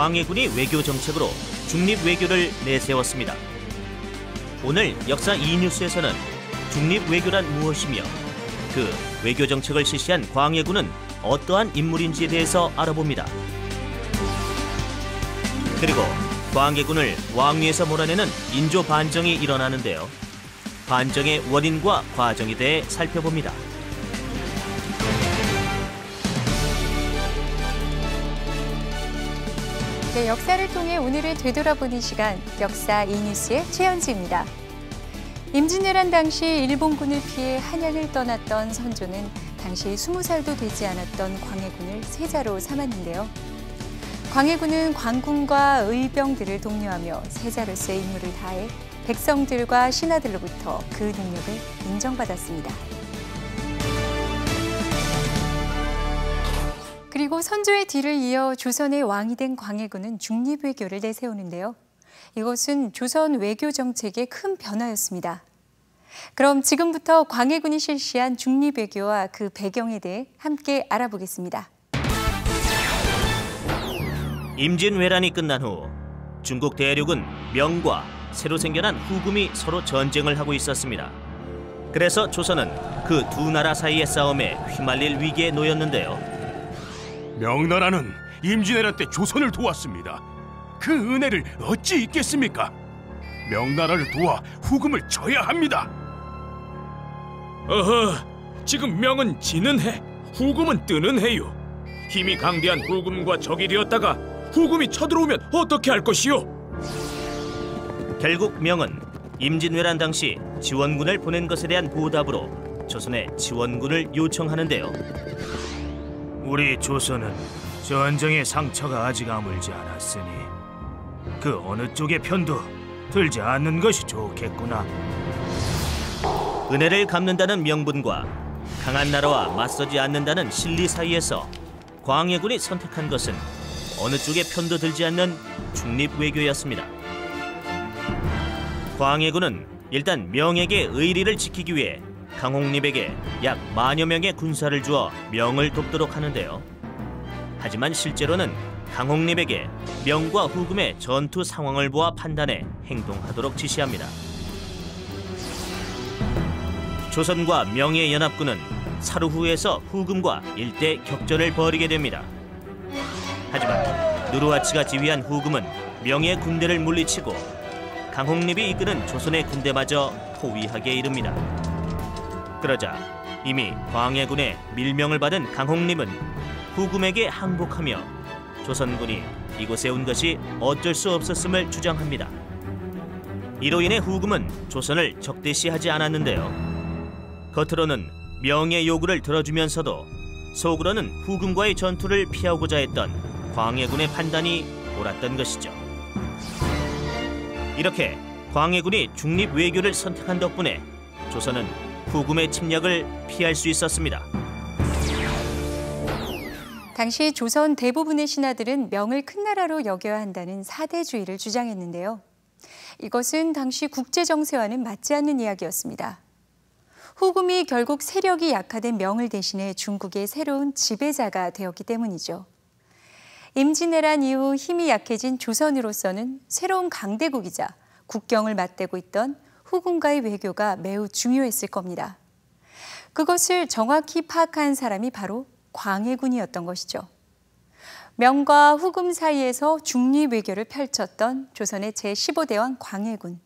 광해군이 외교 정책으로 중립 외교를 내세웠습니다. 오늘 역사 E뉴스에서는 중립 외교란 무엇이며 그 외교 정책을 실시한 광해군은 어떠한 인물인지에 대해서 알아봅니다. 그리고 광해군을 왕위에서 몰아내는 인조 반정이 일어나는데요. 반정의 원인과 과정에 대해 살펴봅니다. 네, 역사를 통해 오늘을 되돌아보는 시간, 역사 E뉴스의 최현지입니다. 임진왜란 당시 일본군을 피해 한양을 떠났던 선조는 당시 20살도 되지 않았던 광해군을 세자로 삼았는데요. 광해군은 관군과 의병들을 독려하며 세자로서의 임무를 다해 백성들과 신하들로부터 그 능력을 인정받았습니다. 그리고 선조의 뒤를 이어 조선의 왕이 된 광해군은 중립외교를 내세우는데요. 이것은 조선 외교 정책의 큰 변화였습니다. 그럼 지금부터 광해군이 실시한 중립외교와 그 배경에 대해 함께 알아보겠습니다. 임진왜란이 끝난 후 중국 대륙은 명과 새로 생겨난 후금이 서로 전쟁을 하고 있었습니다. 그래서 조선은 그 두 나라 사이의 싸움에 휘말릴 위기에 놓였는데요. 명나라는 임진왜란 때 조선을 도왔습니다. 그 은혜를 어찌 잊겠습니까? 명나라를 도와 후금을 쳐야 합니다. 어허, 지금 명은 지는 해, 후금은 뜨는 해요. 힘이 강대한 후금과 적이 되었다가 후금이 쳐들어오면 어떻게 할 것이요? 결국 명은 임진왜란 당시 지원군을 보낸 것에 대한 보답으로 조선에 지원군을 요청하는데요. 우리 조선은 전쟁의 상처가 아직 아물지 않았으니 그 어느 쪽의 편도 들지 않는 것이 좋겠구나. 은혜를 갚는다는 명분과 강한 나라와 맞서지 않는다는 실리 사이에서 광해군이 선택한 것은 어느 쪽의 편도 들지 않는 중립외교였습니다. 광해군은 일단 명에게 의리를 지키기 위해 강홍립에게 약 10,000여 명의 군사를 주어 명을 돕도록 하는데요. 하지만 실제로는 강홍립에게 명과 후금의 전투 상황을 보아 판단해 행동하도록 지시합니다. 조선과 명의 연합군은 사루후에서 후금과 일대 격전을 벌이게 됩니다. 하지만 누르하치가 지휘한 후금은 명의 군대를 물리치고 강홍립이 이끄는 조선의 군대마저 포위하게 이릅니다. 그러자 이미 광해군의 밀명을 받은 강홍립은 후금에게 항복하며 조선군이 이곳에 온 것이 어쩔 수 없었음을 주장합니다. 이로 인해 후금은 조선을 적대시하지 않았는데요. 겉으로는 명의 요구를 들어주면서도 속으로는 후금과의 전투를 피하고자 했던 광해군의 판단이 옳았던 것이죠. 이렇게 광해군이 중립 외교를 선택한 덕분에 조선은 후금의 침략을 피할 수 있었습니다. 당시 조선 대부분의 신하들은 명을 큰 나라로 여겨야 한다는 사대주의를 주장했는데요. 이것은 당시 국제 정세와는 맞지 않는 이야기였습니다. 후금이 결국 세력이 약화된 명을 대신해 중국의 새로운 지배자가 되었기 때문이죠. 임진왜란 이후 힘이 약해진 조선으로서는 새로운 강대국이자 국경을 맞대고 있던 후금과의 외교가 매우 중요했을 겁니다. 그것을 정확히 파악한 사람이 바로 광해군이었던 것이죠. 명과 후금 사이에서 중립 외교를 펼쳤던 조선의 제15대왕 광해군.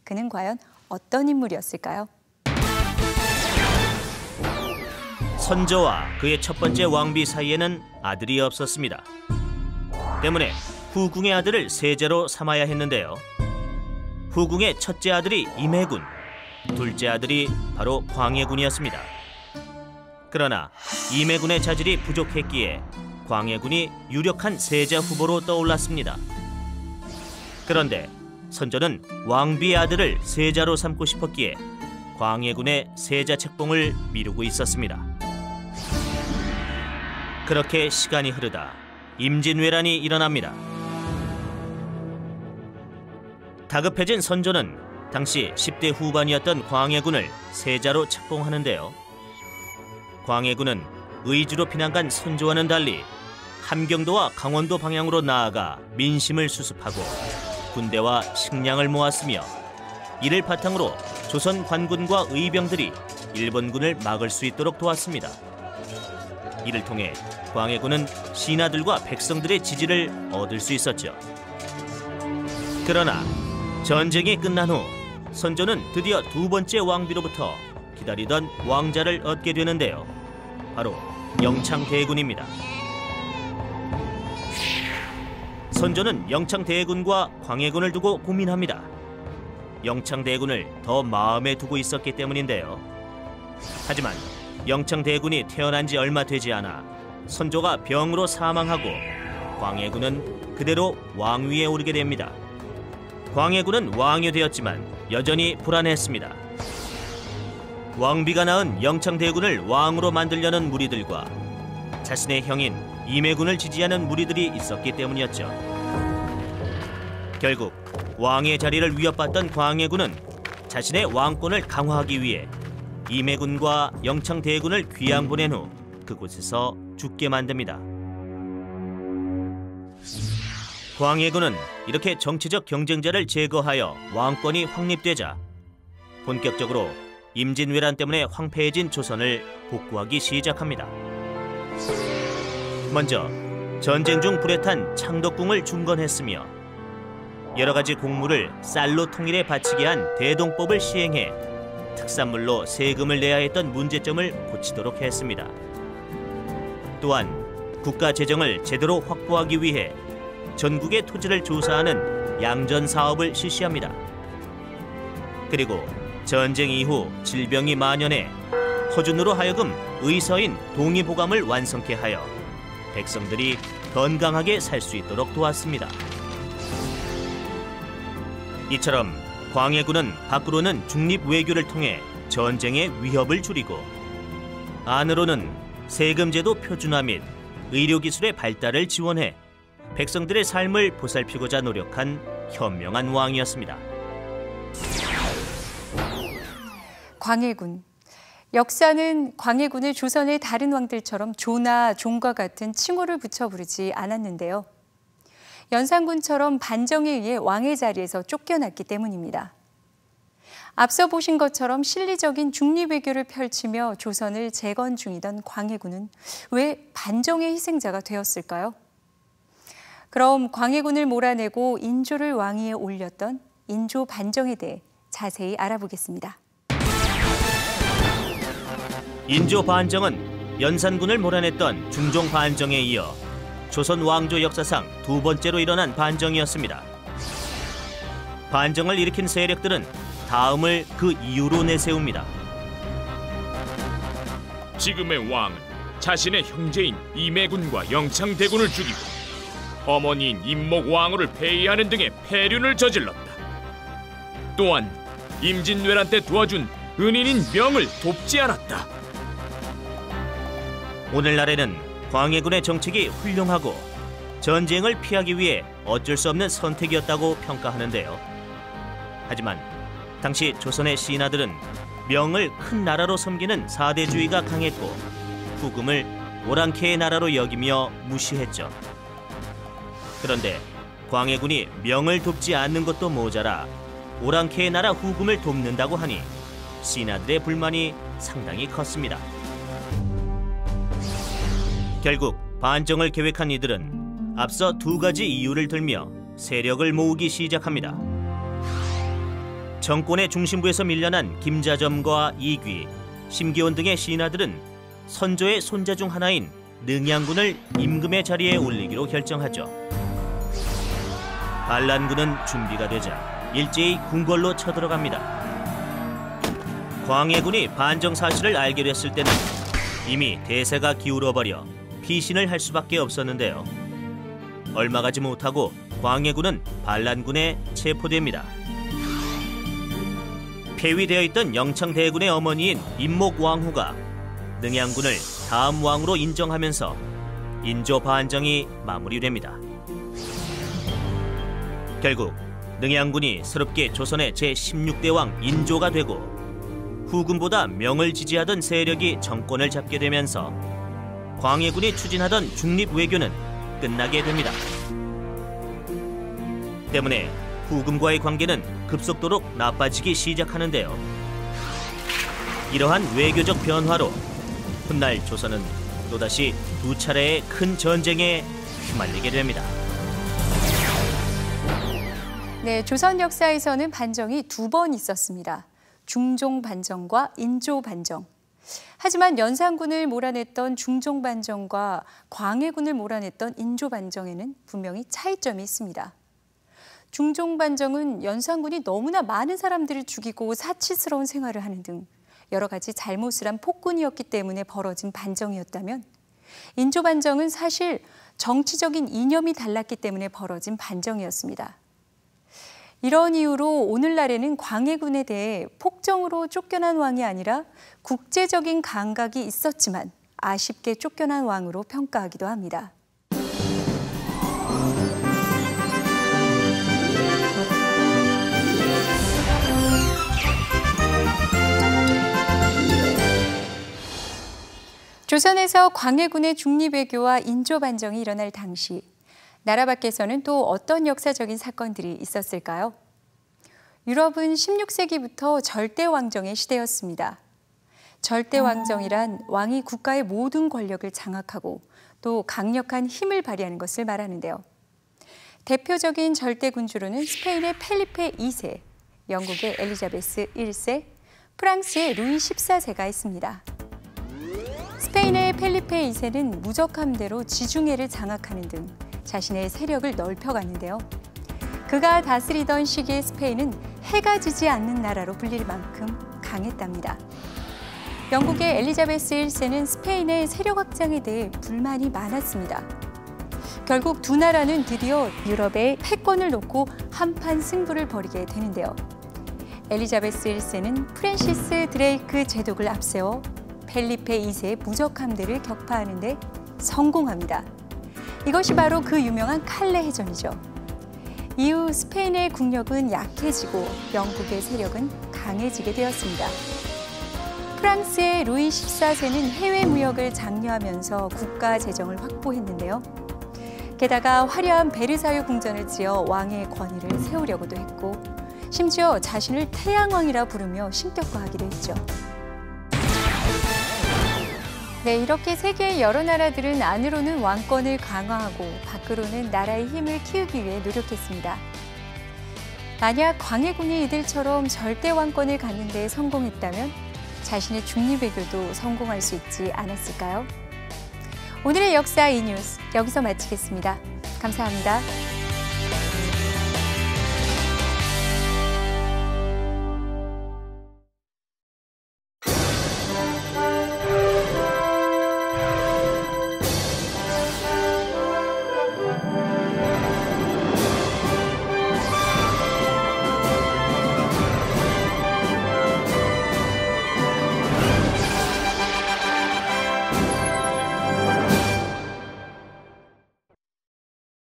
그는 과연 어떤 인물이었을까요? 선조와 그의 첫 번째 왕비 사이에는 아들이 없었습니다. 때문에 후궁의 아들을 세자로 삼아야 했는데요. 후궁의 첫째 아들이 임해군, 둘째 아들이 바로 광해군이었습니다. 그러나 임해군의 자질이 부족했기에 광해군이 유력한 세자 후보로 떠올랐습니다. 그런데 선조는 왕비의 아들을 세자로 삼고 싶었기에 광해군의 세자 책봉을 미루고 있었습니다. 그렇게 시간이 흐르다 임진왜란이 일어납니다. 다급해진 선조는 당시 10대 후반이었던 광해군을 세자로 책봉하는데요. 광해군은 의주로 피난간 선조와는 달리 함경도와 강원도 방향으로 나아가 민심을 수습하고 군대와 식량을 모았으며 이를 바탕으로 조선 관군과 의병들이 일본군을 막을 수 있도록 도왔습니다. 이를 통해 광해군은 신하들과 백성들의 지지를 얻을 수 있었죠. 그러나 전쟁이 끝난 후 선조는 드디어 두 번째 왕비로부터 기다리던 왕자를 얻게 되는데요. 바로 영창대군입니다. 선조는 영창대군과 광해군을 두고 고민합니다. 영창대군을 더 마음에 두고 있었기 때문인데요. 하지만 영창대군이 태어난 지 얼마 되지 않아 선조가 병으로 사망하고 광해군은 그대로 왕위에 오르게 됩니다. 광해군은 왕이 되었지만 여전히 불안했습니다. 왕비가 낳은 영창대군을 왕으로 만들려는 무리들과 자신의 형인 임해군을 지지하는 무리들이 있었기 때문이었죠. 결국 왕의 자리를 위협받던 광해군은 자신의 왕권을 강화하기 위해 임해군과 영창대군을 귀양 보낸 후 그곳에서 죽게 만듭니다. 광해군은 이렇게 정치적 경쟁자를 제거하여 왕권이 확립되자 본격적으로 임진왜란 때문에 황폐해진 조선을 복구하기 시작합니다. 먼저 전쟁 중 불에 탄 창덕궁을 중건했으며 여러 가지 공물을 쌀로 통일해 바치게 한 대동법을 시행해 특산물로 세금을 내야 했던 문제점을 고치도록 했습니다. 또한 국가 재정을 제대로 확보하기 위해 전국의 토지를 조사하는 양전 사업을 실시합니다. 그리고 전쟁 이후 질병이 만연해 허준으로 하여금 의서인 동의보감을 완성케 하여 백성들이 건강하게 살 수 있도록 도왔습니다. 이처럼 광해군은 밖으로는 중립외교를 통해 전쟁의 위협을 줄이고 안으로는 세금제도 표준화 및 의료기술의 발달을 지원해 백성들의 삶을 보살피고자 노력한 현명한 왕이었습니다. 광해군. 역사는 광해군을 조선의 다른 왕들처럼 조나 종과 같은 칭호를 붙여 부르지 않았는데요. 연산군처럼 반정에 의해 왕의 자리에서 쫓겨났기 때문입니다. 앞서 보신 것처럼 실리적인 중립외교를 펼치며 조선을 재건 중이던 광해군은 왜 반정의 희생자가 되었을까요? 그럼 광해군을 몰아내고 인조를 왕위에 올렸던 인조 반정에 대해 자세히 알아보겠습니다. 인조 반정은 연산군을 몰아냈던 중종 반정에 이어 조선 왕조 역사상 두 번째로 일어난 반정이었습니다. 반정을 일으킨 세력들은 다음을 그 이유로 내세웁니다. 지금의 왕은 자신의 형제인 임해군과 영창대군을 죽이고 어머니인 임목왕후를 폐위하는 등의 폐륜을 저질렀다. 또한 임진왜란 때 도와준 은인인 명을 돕지 않았다. 오늘날에는 광해군의 정책이 훌륭하고 전쟁을 피하기 위해 어쩔 수 없는 선택이었다고 평가하는데요. 하지만 당시 조선의 신하들은 명을 큰 나라로 섬기는 사대주의가 강했고 후금을 오랑캐의 나라로 여기며 무시했죠. 그런데 광해군이 명을 돕지 않는 것도 모자라 오랑캐의 나라 후금을 돕는다고 하니 신하들의 불만이 상당히 컸습니다. 결국 반정을 계획한 이들은 앞서 두 가지 이유를 들며 세력을 모으기 시작합니다. 정권의 중심부에서 밀려난 김자점과 이귀, 심기원 등의 신하들은 선조의 손자 중 하나인 능양군을 임금의 자리에 올리기로 결정하죠. 반란군은 준비가 되자 일제히 궁궐로 쳐들어갑니다. 광해군이 반정 사실을 알게 됐을 때는 이미 대세가 기울어버려 피신을 할 수밖에 없었는데요. 얼마 가지 못하고 광해군은 반란군에 체포됩니다. 폐위되어 있던 영창대군의 어머니인 임목왕후가 능양군을 다음 왕으로 인정하면서 인조 반정이 마무리됩니다. 결국 능양군이 새롭게 조선의 제16대 왕 인조가 되고 후금보다 명을 지지하던 세력이 정권을 잡게 되면서 광해군이 추진하던 중립외교는 끝나게 됩니다. 때문에 후금과의 관계는 급속도로 나빠지기 시작하는데요. 이러한 외교적 변화로 훗날 조선은 또다시 두 차례의 큰 전쟁에 휘말리게 됩니다. 네, 조선 역사에서는 반정이 두 번 있었습니다. 중종반정과 인조반정. 하지만 연산군을 몰아냈던 중종반정과 광해군을 몰아냈던 인조반정에는 분명히 차이점이 있습니다. 중종반정은 연산군이 너무나 많은 사람들을 죽이고 사치스러운 생활을 하는 등 여러 가지 잘못을 한 폭군이었기 때문에 벌어진 반정이었다면, 인조반정은 사실 정치적인 이념이 달랐기 때문에 벌어진 반정이었습니다. 이런 이유로 오늘날에는 광해군에 대해 폭정으로 쫓겨난 왕이 아니라 국제적인 감각이 있었지만 아쉽게 쫓겨난 왕으로 평가하기도 합니다. 조선에서 광해군의 중립외교와 인조반정이 일어날 당시 나라 밖에서는 또 어떤 역사적인 사건들이 있었을까요? 유럽은 16세기부터 절대왕정의 시대였습니다. 절대왕정이란 왕이 국가의 모든 권력을 장악하고 또 강력한 힘을 발휘하는 것을 말하는데요. 대표적인 절대군주로는 스페인의 펠리페 2세, 영국의 엘리자베스 1세, 프랑스의 루이 14세가 있습니다. 스페인의 펠리페 2세는 무적함대로 지중해를 장악하는 등 자신의 세력을 넓혀갔는데요. 그가 다스리던 시기의 스페인은 해가 지지 않는 나라로 불릴 만큼 강했답니다. 영국의 엘리자베스 1세는 스페인의 세력 확장에 대해 불만이 많았습니다. 결국 두 나라는 드디어 유럽의 패권을 놓고 한판 승부를 벌이게 되는데요. 엘리자베스 1세는 프랜시스 드레이크 제독을 앞세워 펠리페 2세의 무적함대를 격파하는 데 성공합니다. 이것이 바로 그 유명한 칼레 해전이죠. 이후 스페인의 국력은 약해지고 영국의 세력은 강해지게 되었습니다. 프랑스의 루이 14세는 해외 무역을 장려하면서 국가 재정을 확보했는데요. 게다가 화려한 베르사유 궁전을 지어 왕의 권위를 세우려고도 했고, 심지어 자신을 태양왕이라 부르며 신격화하기도 했죠. 네, 이렇게 세계의 여러 나라들은 안으로는 왕권을 강화하고 밖으로는 나라의 힘을 키우기 위해 노력했습니다. 만약 광해군이 이들처럼 절대 왕권을 갖는 데 성공했다면 자신의 중립외교도 성공할 수 있지 않았을까요? 오늘의 역사 이뉴스 여기서 마치겠습니다. 감사합니다.